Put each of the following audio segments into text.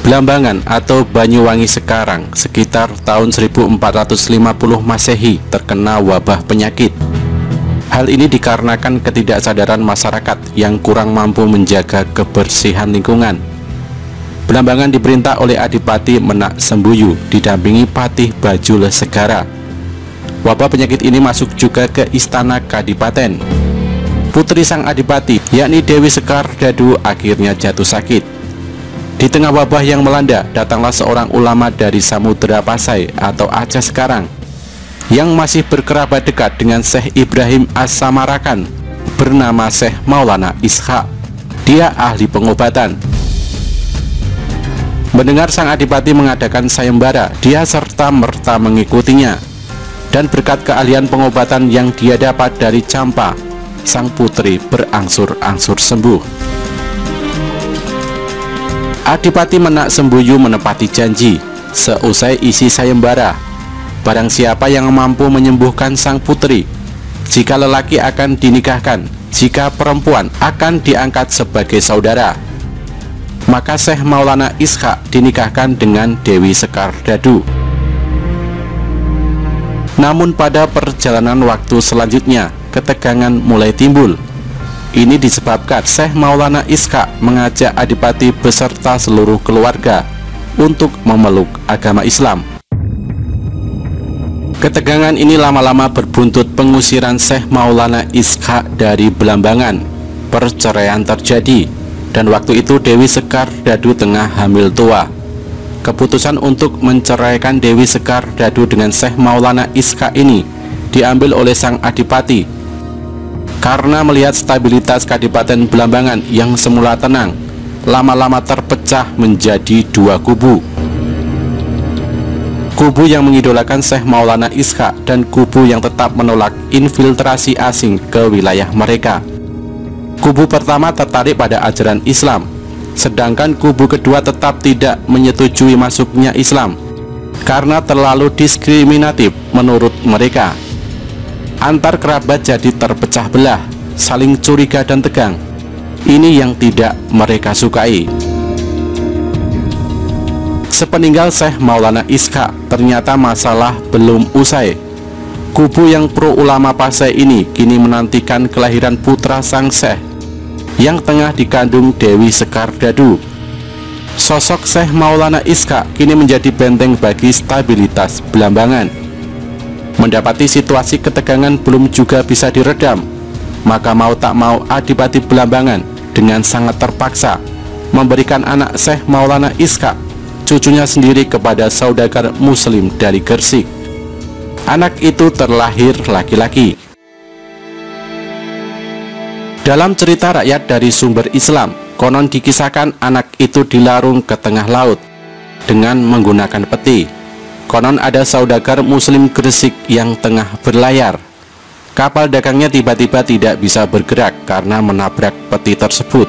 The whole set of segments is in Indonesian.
Blambangan atau Banyuwangi sekarang sekitar tahun 1450 Masehi terkena wabah penyakit. Hal ini dikarenakan ketidaksadaran masyarakat yang kurang mampu menjaga kebersihan lingkungan. Blambangan diperintah oleh Adipati Menak Sembuyu didampingi Patih Bajul Segara. Wabah penyakit ini masuk juga ke istana Kadipaten. Putri sang Adipati, yakni Dewi Sekar Dadu, akhirnya jatuh sakit. Di tengah wabah yang melanda, datanglah seorang ulama dari Samudra Pasai atau Aceh sekarang, yang masih berkerabat dekat dengan Syekh Ibrahim As-Samarakan, bernama Syekh Maulana Ishaq. Dia ahli pengobatan. Mendengar sang Adipati mengadakan sayembara, dia serta-merta mengikutinya. Dan berkat keahlian pengobatan yang dia dapat dari Campa, sang putri berangsur-angsur sembuh. Adipati Menak Sembuyu menepati janji. Seusai isi sayembara, barang siapa yang mampu menyembuhkan sang putri, jika lelaki akan dinikahkan, jika perempuan akan diangkat sebagai saudara. Maka Syekh Maulana Ishaq dinikahkan dengan Dewi Sekar Dadu. Namun pada perjalanan waktu selanjutnya, ketegangan mulai timbul. Ini disebabkan Syekh Maulana Ishaq mengajak Adipati beserta seluruh keluarga untuk memeluk agama Islam. Ketegangan ini lama-lama berbuntut pengusiran Syekh Maulana Ishaq dari Blambangan. Perceraian terjadi, dan waktu itu Dewi Sekar Dadu tengah hamil tua. Keputusan untuk menceraikan Dewi Sekar Dadu dengan Syekh Maulana Ishaq ini diambil oleh sang Adipati karena melihat stabilitas Kadipaten Blambangan yang semula tenang, lama-lama terpecah menjadi dua kubu. Kubu yang mengidolakan Syekh Maulana Ishaq dan kubu yang tetap menolak infiltrasi asing ke wilayah mereka. Kubu pertama tertarik pada ajaran Islam, sedangkan kubu kedua tetap tidak menyetujui masuknya Islam karena terlalu diskriminatif menurut mereka. Antar kerabat jadi terpecah belah, saling curiga dan tegang. Ini yang tidak mereka sukai. Sepeninggal Syekh Maulana Ishaq, ternyata masalah belum usai. Kubu yang pro ulama Pasai ini kini menantikan kelahiran putra sang Syekh yang tengah dikandung Dewi Sekar Dadu. Sosok Syekh Maulana Ishaq kini menjadi benteng bagi stabilitas Blambangan. Mendapati situasi ketegangan belum juga bisa diredam, maka mau tak mau Adipati Blambangan dengan sangat terpaksa memberikan anak Syekh Maulana Ishaq, cucunya sendiri, kepada saudagar muslim dari Gresik. Anak itu terlahir laki-laki. Dalam cerita rakyat dari sumber Islam, konon dikisahkan anak itu dilarung ke tengah laut dengan menggunakan peti. Konon ada saudagar muslim Gresik yang tengah berlayar. Kapal dagangnya tiba-tiba tidak bisa bergerak karena menabrak peti tersebut,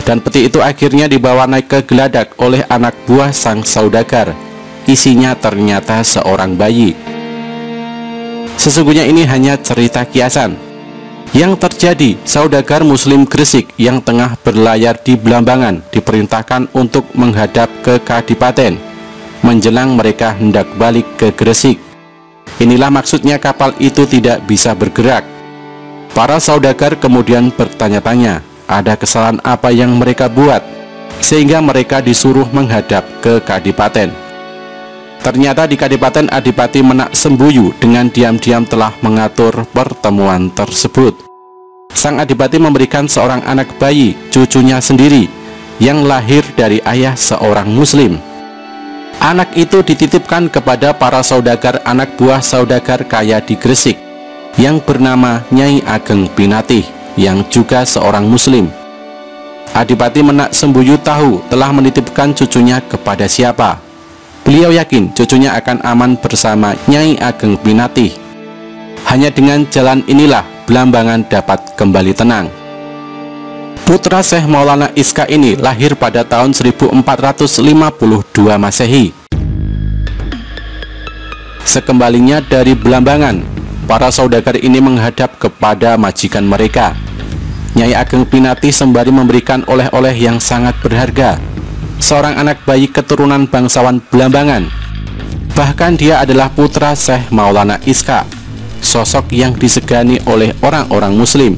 dan peti itu akhirnya dibawa naik ke geladak oleh anak buah sang saudagar. Isinya ternyata seorang bayi. Sesungguhnya ini hanya cerita kiasan. Yang terjadi, saudagar muslim Gresik yang tengah berlayar di Blambangan diperintahkan untuk menghadap ke Kadipaten menjelang mereka hendak balik ke Gresik. Inilah maksudnya kapal itu tidak bisa bergerak. Para saudagar kemudian bertanya-tanya, ada kesalahan apa yang mereka buat sehingga mereka disuruh menghadap ke Kadipaten. Ternyata di Kadipaten Adipati Menak Sembuyu dengan diam-diam telah mengatur pertemuan tersebut. Sang Adipati memberikan seorang anak bayi, cucunya sendiri, yang lahir dari ayah seorang muslim. Anak itu dititipkan kepada para saudagar anak buah saudagar kaya di Gresik yang bernama Nyai Ageng Pinatih, yang juga seorang muslim. Adipati Menak Sembuyu tahu telah menitipkan cucunya kepada siapa. Beliau yakin cucunya akan aman bersama Nyai Ageng Pinatih. Hanya dengan jalan inilah Blambangan dapat kembali tenang. Putra Syekh Maulana Ishaq ini lahir pada tahun 1452 Masehi. Sekembalinya dari Blambangan, para saudagar ini menghadap kepada majikan mereka. Nyai Ageng Pinatih sembari memberikan oleh-oleh yang sangat berharga. seorang anak bayi keturunan bangsawan Belambangan. Bahkan dia adalah putra Syekh Maulana Iskak, sosok yang disegani oleh orang-orang muslim.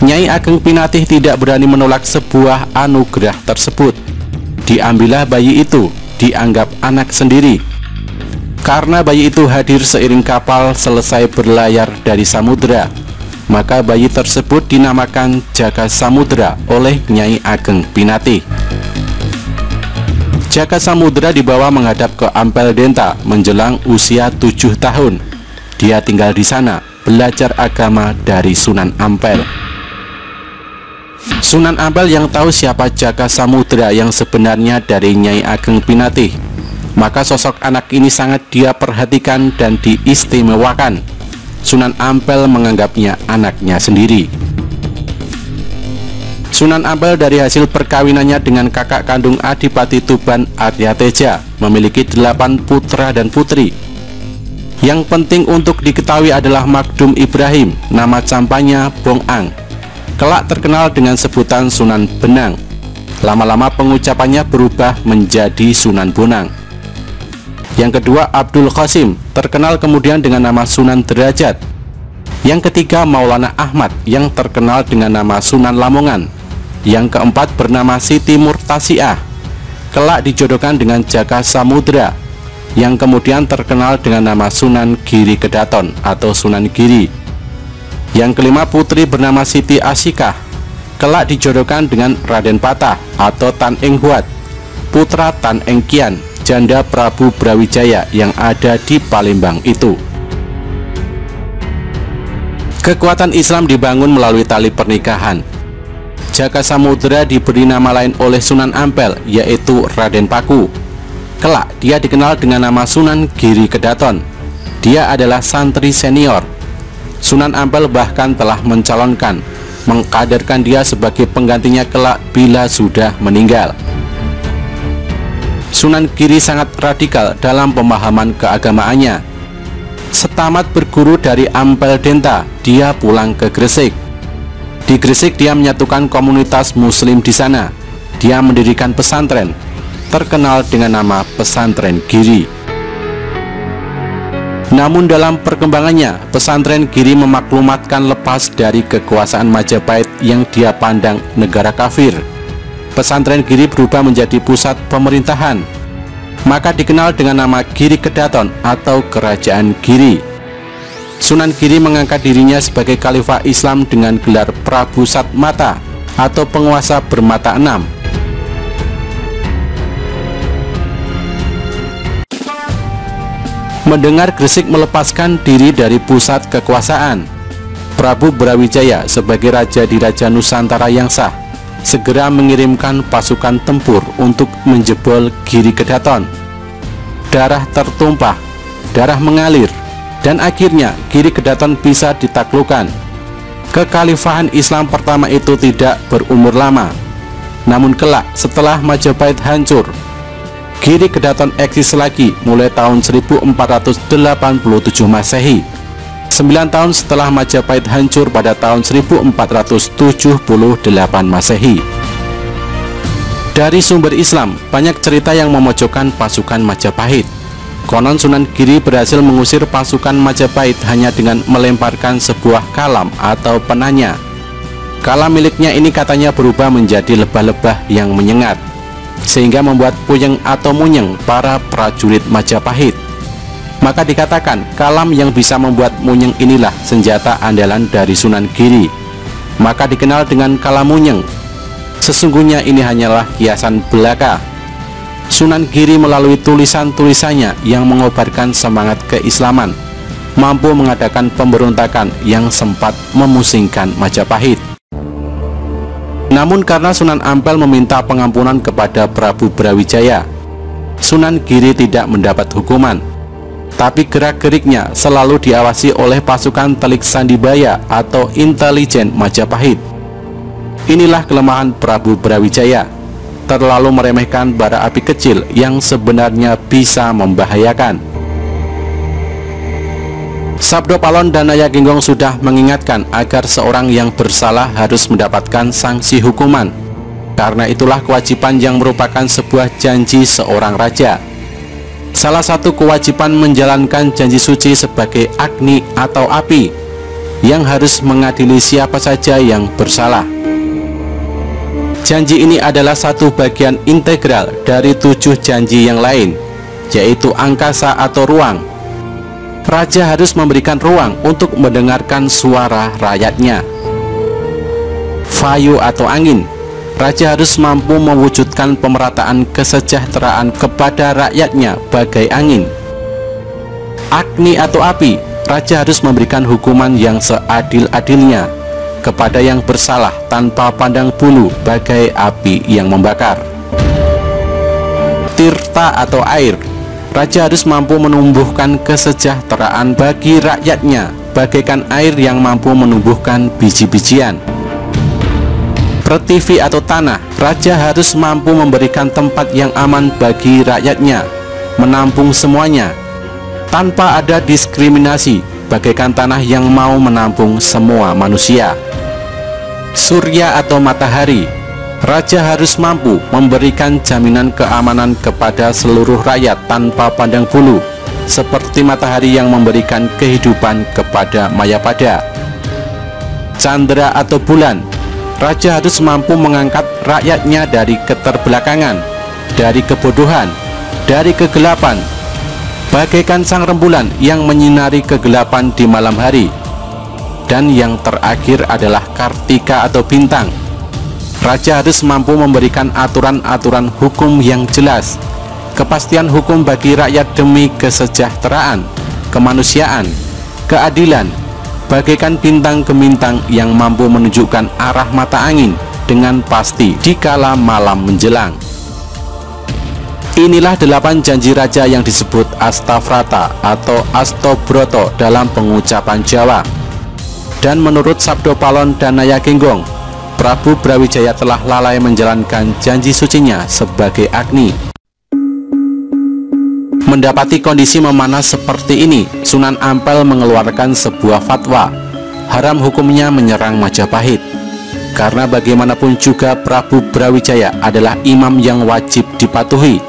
Nyai Ageng Pinatih tidak berani menolak sebuah anugerah tersebut. Diambillah bayi itu, dianggap anak sendiri. Karena bayi itu hadir seiring kapal selesai berlayar dari samudera, maka bayi tersebut dinamakan Jaka Samudra oleh Nyai Ageng Pinatih. Jaka Samudra dibawa menghadap ke Ampel Denta menjelang usia 7 tahun. Dia tinggal di sana, belajar agama dari Sunan Ampel. Sunan Ampel yang tahu siapa Jaka Samudra yang sebenarnya dari Nyai Ageng Pinatih, maka sosok anak ini sangat dia perhatikan dan diistimewakan. Sunan Ampel menganggapnya anaknya sendiri. Sunan Ampel dari hasil perkawinannya dengan kakak kandung Adipati Tuban Aryateja memiliki 8 putra dan putri. Yang penting untuk diketahui adalah Magdum Ibrahim, nama campanya Bong Ang, kelak terkenal dengan sebutan Sunan Benang. Lama-lama pengucapannya berubah menjadi Sunan Bonang. Yang kedua Abdul Qasim, terkenal kemudian dengan nama Sunan Derajat. Yang ketiga Maulana Ahmad, yang terkenal dengan nama Sunan Lamongan. Yang keempat bernama Siti Murtasiah, kelak dijodohkan dengan Jaka Samudra, yang kemudian terkenal dengan nama Sunan Giri Kedaton atau Sunan Giri. Yang kelima putri bernama Siti Asyikah, kelak dijodohkan dengan Raden Patah atau Tan Eng Huat, putra Tan Eng Kian, janda Prabu Brawijaya yang ada di Palembang itu. Kekuatan Islam dibangun melalui tali pernikahan. Jaka Samudra diberi nama lain oleh Sunan Ampel, yaitu Raden Paku. Kelak dia dikenal dengan nama Sunan Giri Kedaton. Dia adalah santri senior. Sunan Ampel bahkan telah mencalonkan, mengkaderkan dia sebagai penggantinya kelak bila sudah meninggal. Sunan Giri sangat radikal dalam pemahaman keagamaannya. Setamat berguru dari Ampel Denta, dia pulang ke Gresik. Di Gresik dia menyatukan komunitas muslim di sana. Dia mendirikan pesantren, terkenal dengan nama Pesantren Giri. Namun dalam perkembangannya, pesantren Giri memaklumatkan lepas dari kekuasaan Majapahit yang dia pandang negara kafir. Pesantren Giri berubah menjadi pusat pemerintahan, maka dikenal dengan nama Giri Kedaton atau Kerajaan Giri. Sunan Giri mengangkat dirinya sebagai khalifah Islam dengan gelar Prabu Satmata atau penguasa bermata enam. Mendengar Gresik melepaskan diri dari pusat kekuasaan, Prabu Brawijaya sebagai raja di Raja Nusantara yang sah segera mengirimkan pasukan tempur untuk menjebol Giri Kedaton. Darah tertumpah, darah mengalir, dan akhirnya Giri Kedaton bisa ditaklukkan. Kekhalifahan Islam pertama itu tidak berumur lama. Namun kelak setelah Majapahit hancur, Giri Kedaton eksis lagi mulai tahun 1487 Masehi, 9 tahun setelah Majapahit hancur pada tahun 1478 Masehi. Dari sumber Islam, banyak cerita yang memojokkan pasukan Majapahit. Konon Sunan Giri berhasil mengusir pasukan Majapahit hanya dengan melemparkan sebuah kalam atau penanya. Kalam miliknya ini katanya berubah menjadi lebah-lebah yang menyengat, sehingga membuat puyeng atau munyeng para prajurit Majapahit. Maka dikatakan kalam yang bisa membuat munyeng inilah senjata andalan dari Sunan Giri. Maka dikenal dengan kalam munyeng. Sesungguhnya ini hanyalah kiasan belaka. Sunan Giri melalui tulisan-tulisannya yang mengobarkan semangat keislaman, mampu mengadakan pemberontakan yang sempat memusingkan Majapahit. Namun karena Sunan Ampel meminta pengampunan kepada Prabu Brawijaya, Sunan Giri tidak mendapat hukuman. Tapi gerak-geriknya selalu diawasi oleh pasukan Telik Sandibaya atau intelijen Majapahit. Inilah kelemahan Prabu Brawijaya, terlalu meremehkan bara api kecil yang sebenarnya bisa membahayakan. Sabdo Palon dan Nayaginggung sudah mengingatkan agar seorang yang bersalah harus mendapatkan sanksi hukuman, Karena itulah kewajiban yang merupakan sebuah janji seorang raja. Salah satu kewajiban menjalankan janji suci sebagai Agni atau api yang harus mengadili siapa saja yang bersalah. Janji ini adalah satu bagian integral dari 7 janji yang lain, yaitu angkasa atau ruang. Raja harus memberikan ruang untuk mendengarkan suara rakyatnya. Vayu atau angin, raja harus mampu mewujudkan pemerataan kesejahteraan kepada rakyatnya bagai angin. Agni atau api, raja harus memberikan hukuman yang seadil-adilnya kepada yang bersalah tanpa pandang bulu bagai api yang membakar. Tirta atau air, raja harus mampu menumbuhkan kesejahteraan bagi rakyatnya bagaikan air yang mampu menumbuhkan biji-bijian. Prithvi atau tanah, raja harus mampu memberikan tempat yang aman bagi rakyatnya, menampung semuanya tanpa ada diskriminasi, bagaikan tanah yang mau menampung semua manusia. Surya atau matahari, raja harus mampu memberikan jaminan keamanan kepada seluruh rakyat tanpa pandang bulu, seperti matahari yang memberikan kehidupan kepada Mayapada. Candra atau bulan, raja harus mampu mengangkat rakyatnya dari keterbelakangan, dari kebodohan, dari kegelapan, bagaikan sang rembulan yang menyinari kegelapan di malam hari. Dan yang terakhir adalah Kartika atau bintang. Raja harus mampu memberikan aturan-aturan hukum yang jelas, kepastian hukum bagi rakyat demi kesejahteraan, kemanusiaan, keadilan, bagaikan bintang gemintang yang mampu menunjukkan arah mata angin dengan pasti di kala malam menjelang. Inilah 8 janji raja yang disebut Astavrata atau Astobroto dalam pengucapan Jawa. Dan menurut Sabdo Palon dan Nayagenggong, Prabu Brawijaya telah lalai menjalankan janji sucinya sebagai Agni. Mendapati kondisi memanas seperti ini, Sunan Ampel mengeluarkan sebuah fatwa, haram hukumnya menyerang Majapahit. Karena bagaimanapun juga Prabu Brawijaya adalah imam yang wajib dipatuhi.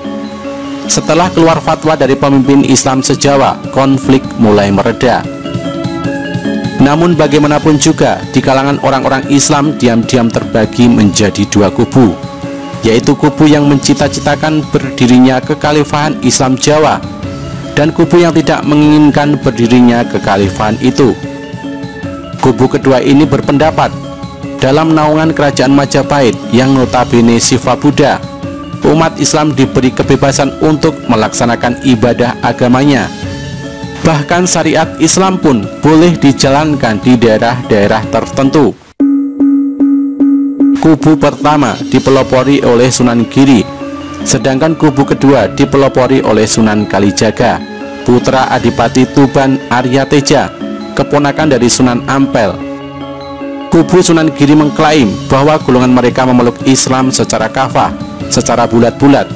Setelah keluar fatwa dari pemimpin Islam se-Jawa, konflik mulai mereda. Namun bagaimanapun juga, di kalangan orang-orang Islam diam-diam terbagi menjadi 2 kubu, yaitu kubu yang mencita-citakan berdirinya kekhalifahan Islam Jawa, dan kubu yang tidak menginginkan berdirinya kekhalifahan itu. Kubu kedua ini berpendapat, dalam naungan kerajaan Majapahit yang notabene sifat Buddha, umat Islam diberi kebebasan untuk melaksanakan ibadah agamanya. Bahkan syariat Islam pun boleh dijalankan di daerah-daerah tertentu. Kubu pertama dipelopori oleh Sunan Giri, sedangkan kubu kedua dipelopori oleh Sunan Kalijaga, putra Adipati Tuban Arya Teja, keponakan dari Sunan Ampel. Kubu Sunan Giri mengklaim bahwa golongan mereka memeluk Islam secara kafah, secara bulat-bulat,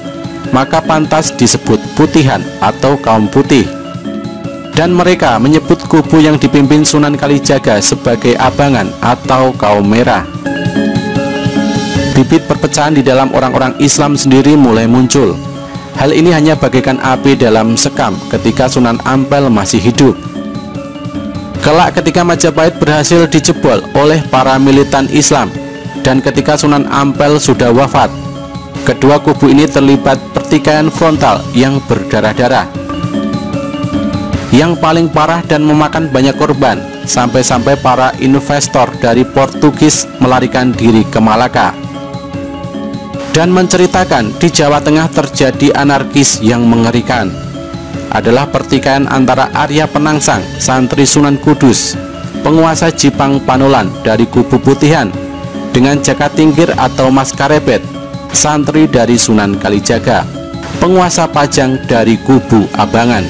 maka pantas disebut putihan atau kaum putih. Dan mereka menyebut kubu yang dipimpin Sunan Kalijaga sebagai abangan atau kaum merah. Bibit perpecahan di dalam orang-orang Islam sendiri mulai muncul. Hal ini hanya bagaikan api dalam sekam ketika Sunan Ampel masih hidup. Kelak ketika Majapahit berhasil dijebol oleh para militan Islam, dan ketika Sunan Ampel sudah wafat, kedua kubu ini terlibat pertikaian frontal yang berdarah-darah. Yang paling parah dan memakan banyak korban, sampai-sampai para investor dari Portugis melarikan diri ke Malaka. Dan menceritakan di Jawa Tengah terjadi anarkis yang mengerikan. Adalah pertikaian antara Arya Penangsang, santri Sunan Kudus, penguasa Jipang Panolan dari kubu Putihan, dengan Jaka Tingkir atau Mas Karebet, santri dari Sunan Kalijaga, penguasa Pajang dari kubu Abangan.